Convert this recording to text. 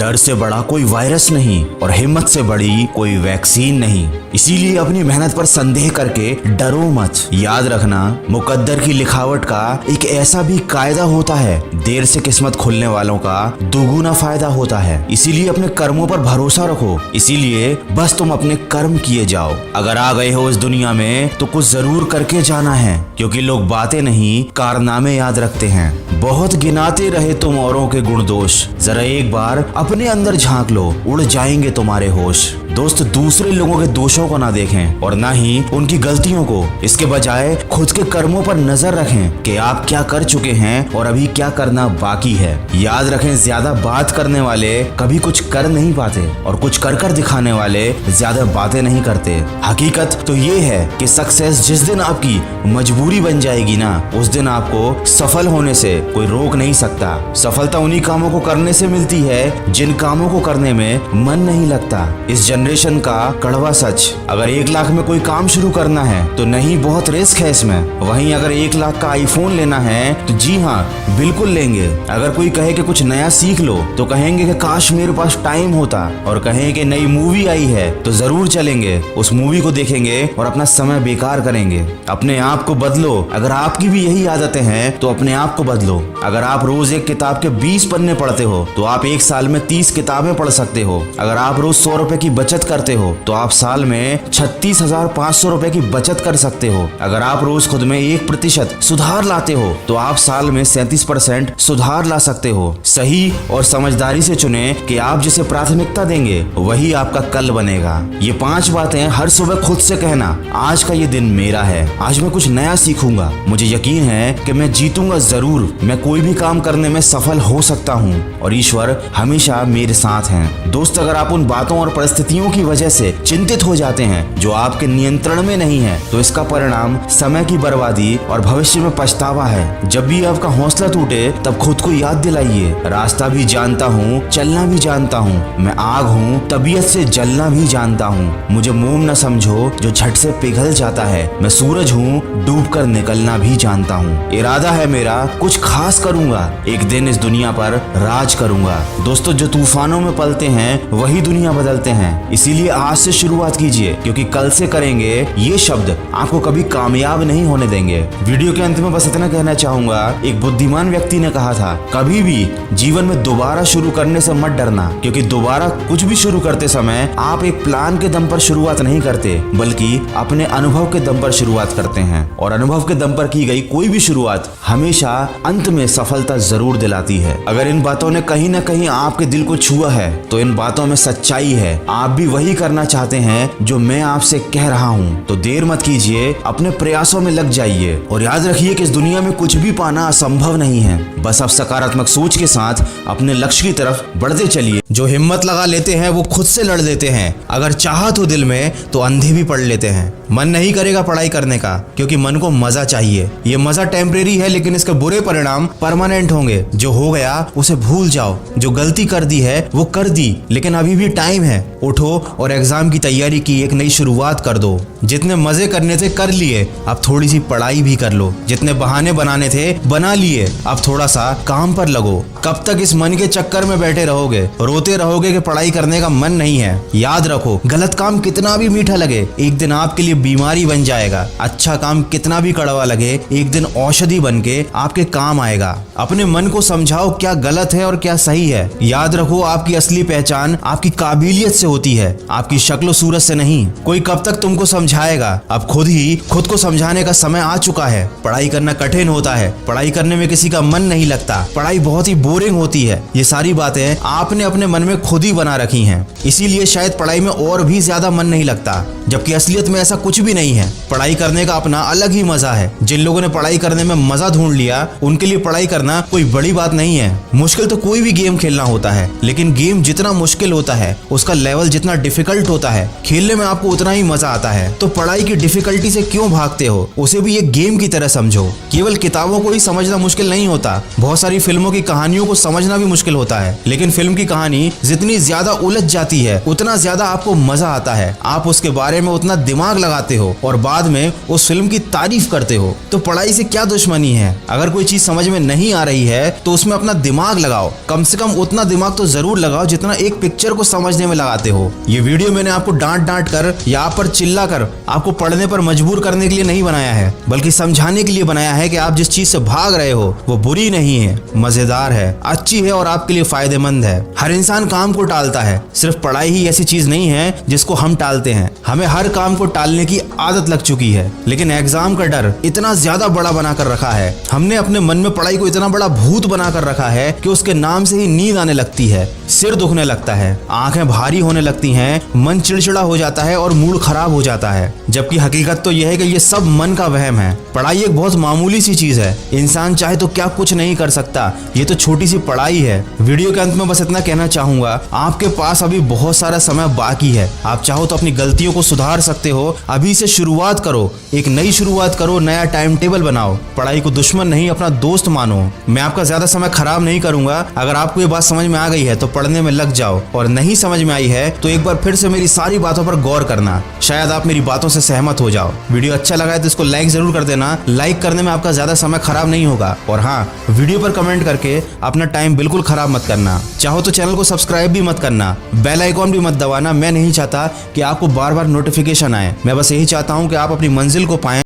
डर से बड़ा कोई वायरस नहीं और हिम्मत से बड़ी कोई वैक्सीन नहीं। इसीलिए अपनी मेहनत पर संदेह करके डरो मत। याद रखना, मुकद्दर की लिखावट का एक ऐसा भी कायदा होता है, देर से किस्मत खुलने वालों का दुगुना फायदा होता है। इसीलिए अपने कर्मों पर भरोसा रखो। इसीलिए बस तुम अपने कर्म किए जाओ। अगर आ गए हो इस दुनिया में तो कुछ जरूर करके जाना है, क्योंकि लोग बातें नहीं कारनामे याद रखते हैं। बहुत गिनाते रहे तुम औरों के गुण दोष, जरा एक बार अपने अंदर झांक लो, उड़ जाएंगे तुम्हारे होश। दोस्त, दूसरे लोगों के दोषों को ना देखें और ना ही उनकी गलतियों को। इसके बजाय खुद के कर्मों पर नजर रखें कि आप क्या कर चुके हैं और अभी क्या करना बाकी है। याद रखें, ज्यादा बात करने वाले कभी कुछ कर नहीं पाते और कुछ कर कर दिखाने वाले ज्यादा बातें नहीं करते। हकीकत तो ये है कि सक्सेस जिस दिन आपकी मजबूरी बन जाएगी ना, उस दिन आपको सफल होने से कोई रोक नहीं सकता। सफलता उन्हीं कामों को करने से मिलती है जिन कामों को करने में मन नहीं लगता। इस जनरेशन का कड़वा सच, अगर 1 लाख में कोई काम शुरू करना है तो नहीं, बहुत रिस्क है इसमें। वहीं अगर 1 लाख का आईफोन लेना है तो जी हाँ, बिल्कुल लेंगे। अगर कोई कहे कि कुछ नया सीख लो तो कहेंगे कि काश मेरे पास टाइम होता, और कहें कि नई मूवी आई है तो जरूर चलेंगे, उस मूवी को देखेंगे और अपना समय बेकार करेंगे। अपने आप को बदलो। अगर आपकी भी यही आदतें हैं तो अपने आप को बदलो। अगर आप रोज एक किताब के 20 पन्ने पढ़ते हो तो आप 1 साल में 30 किताबें पढ़ सकते हो। अगर आप रोज 100 रुपए की बचत करते हो तो आप साल में 36,500 रुपए की बचत कर सकते हो। अगर आप रोज खुद में 1% सुधार लाते हो तो आप साल में 37% सुधार ला सकते हो। सही और समझदारी से चुने कि आप जिसे प्राथमिकता देंगे वही आपका कल बनेगा। ये 5 बातें हर सुबह खुद से कहना, आज का ये दिन मेरा है, आज मैं कुछ नया सीखूंगा, मुझे यकीन है कि मैं जीतूंगा जरूर, मैं कोई भी काम करने में सफल हो सकता हूँ और ईश्वर हमेशा मेरे साथ हैं। दोस्त, अगर आप उन बातों और परिस्थितियों की वजह से चिंतित हो जाते हैं जो आपके नियंत्रण में नहीं है, तो इसका परिणाम समय की बर्बादी और भविष्य में पछतावा है। जब भी आपका हौसला टूटे तब खुद को याद दिलाइए, रास्ता भी जानता हूँ, चलना भी जानता हूँ, मैं आग हूँ, तबीयत से जलना भी जानता हूँ, मुझे मोम न समझो जो झट से पिघल जाता है, मैं सूरज हूँ, डूब कर निकलना भी जानता हूँ। इरादा है मेरा, कुछ खास करूंगा, एक दिन इस दुनिया पर राज करूंगा। दोस्तों, जो तूफानों में पलते हैं वही दुनिया बदलते हैं। इसीलिए आज से शुरुआत कीजिए, क्योंकि कल से करेंगे ये शब्द आपको कभी कामयाब नहीं होने देंगे। वीडियो के अंत में बस इतना कहना चाहूंगा, एक बुद्धिमान व्यक्ति ने कहा था, कभी भी जीवन में दोबारा शुरू करने से मत डरना, क्योंकि दोबारा कुछ भी शुरू करते समय आप एक प्लान के दम पर शुरुआत नहीं करते, बल्कि अपने अनुभव के दम पर शुरुआत करते हैं। और अनुभव के दम पर की गई कोई भी शुरुआत हमेशा अंत में सफलता जरूर दिलाती है। अगर इन बातों ने कहीं न कहीं आपके दिल को छुआ है तो इन बातों में सच्चाई है। आप भी वही करना चाहते हैं जो मैं आपसे कह रहा हूँ, तो देर मत कीजिए, अपने प्रयासों में लग जाइए और याद रखिए कि इस दुनिया में कुछ भी पाना असंभव नहीं है। बस आप सकारात्मक सोच के साथ अपने लक्ष्य की तरफ बढ़ते चलिए। जो हिम्मत लगा लेते हैं वो खुद से लड़ लेते हैं। अगर चाहत हो दिल में तो अंधे भी पढ़ लेते हैं। मन नहीं करेगा पढ़ाई करने का, क्योंकि मन को मजा चाहिए। ये मजा टेम्परेरी है, लेकिन इसके बुरे परिणाम परमानेंट होंगे। जो हो गया उसे भूल जाओ, जो गलती कर दी है वो कर दी, लेकिन अभी भी टाइम है। उठो और एग्जाम की तैयारी की एक नई शुरुआत कर दो। जितने मजे करने थे कर लिए, अब थोड़ी सी पढ़ाई भी कर लो। जितने बहाने बनाने थे बना लिए, अब थोड़ा सा काम पर लगो। कब तक इस मन के चक्कर में बैठे रहोगे, रोते रहोगे कि पढ़ाई करने का मन नहीं है? याद रखो, गलत काम कितना भी मीठा लगे एक दिन आपके लिए बीमारी बन जाएगा। अच्छा काम कितना भी कड़वा लगे एक दिन औषधि बन के आपके काम आएगा। अपने मन को समझाओ क्या गलत है और क्या सही है। याद रखो, आपकी असली पहचान आपकी काबिलियत से होती है, आपकी शक्ल सूरत से नहीं। कोई कब तक तुमको समझाएगा? अब खुद ही खुद को समझाने का समय आ चुका है। पढ़ाई करना कठिन होता है, पढ़ाई करने में किसी का मन नहीं लगता, पढ़ाई बहुत ही बोरिंग होती है। ये सारी बातें आपने अपने मन में खुद ही बना रखी हैं, इसीलिए शायद पढ़ाई में और भी ज्यादा मन नहीं लगता, जबकि असलियत में ऐसा कुछ भी नहीं है। पढ़ाई करने का अपना अलग ही मजा है। जिन लोगों ने पढ़ाई करने में मजा ढूंढ लिया, उनके लिए पढ़ाई करना कोई बड़ी बात नहीं है। मुश्किल तो कोई भी गेम खेलना होता है, लेकिन गेम जितना मुश्किल होता है उसका लेवल जितना डिफिकल्ट होता है, खेलने में आपको उतना ही मजा आता है। तो पढ़ाई की डिफिकल्टी से क्यों भागते हो? उसे भी एक गेम की तरह समझो। केवल किताबों को ही समझना मुश्किल नहीं होता, बहुत सारी फिल्मों की कहानियों को समझना भी मुश्किल होता है। लेकिन फिल्म की कहानी जितनी ज्यादा उलझ जाती है उतना ज्यादा आपको मजा आता है। आप उसके बारे में उतना दिमाग लगाते हो और बाद में उस फिल्म की तारीफ करते हो। तो पढ़ाई से क्या दुश्मनी है? अगर कोई चीज समझ में नहीं आ रही है तो उसमें अपना दिमाग लगाओ। कम से कम उतना दिमाग तो जरूर लगाओ जितना एक पिक्चर को समझने में लगाते हो। ये वीडियो मैंने आपको डांट डांट कर या आप पर चिल्ला कर आपको पढ़ने पर मजबूर करने के लिए नहीं बनाया है, बल्कि समझाने के लिए बनाया है कि आप जिस चीज से भाग रहे हो वो बुरी नहीं है, मजेदार है, अच्छी है और आपके लिए फायदेमंद है। हर इंसान काम को टालता है, सिर्फ पढ़ाई ही ऐसी चीज नहीं है जिसको हम टालते हैं। हमें हर काम को टालने की आदत लग चुकी है, लेकिन एग्जाम का डर इतना ज्यादा बड़ा बना कर रखा है। हमने अपने मन में पढ़ाई को इतना बड़ा भूत बना कर रखा है कि उसके नाम से ही नींद आने लगती है, सिर दुखने लगता है, आंखें भारी होने लगती हैं, मन चिड़चिड़ा हो जाता है और मूड खराब हो जाता है। जबकि हकीकत तो यह है कि ये सब मन का वहम है। पढ़ाई एक बहुत मामूली सी चीज है, इंसान चाहे तो क्या कुछ नहीं कर सकता। ये तो छोटी सी पढ़ाई है। वीडियो के अंत में बस इतना कहना चाहूंगा, आपके पास अभी बहुत सारा समय बाकी है। आप चाहो तो अपनी गलतियों को सुधार सकते हो। अभी से शुरुआत करो, एक नई शुरुआत करो, नया टाइम टेबल बनाओ। पढ़ाई को दुश्मन नहीं अपना दोस्त मानो। मैं आपका ज्यादा समय खराब नहीं करूंगा। अगर आपको ये बात समझ में आ गई है तो पढ़ने में लग जाओ, और नहीं समझ में आई है तो एक बार फिर से मेरी सारी बातों पर गौर करना, शायद आप मेरी बातों से सहमत हो जाओ। वीडियो अच्छा लगा है तो इसको लाइक जरूर कर देना। लाइक करने में आपका ज्यादा समय खराब नहीं होगा। और हाँ, वीडियो पर कमेंट करके अपना टाइम बिल्कुल खराब मत करना। चाहो तो चैनल को सब्सक्राइब भी मत करना, बेल आइकॉन भी मत दबाना। मैं नहीं चाहता कि आपको बार बार नोटिफिकेशन आए। मैं बस यही चाहता हूँ कि आप अपनी मंजिल को पाएं।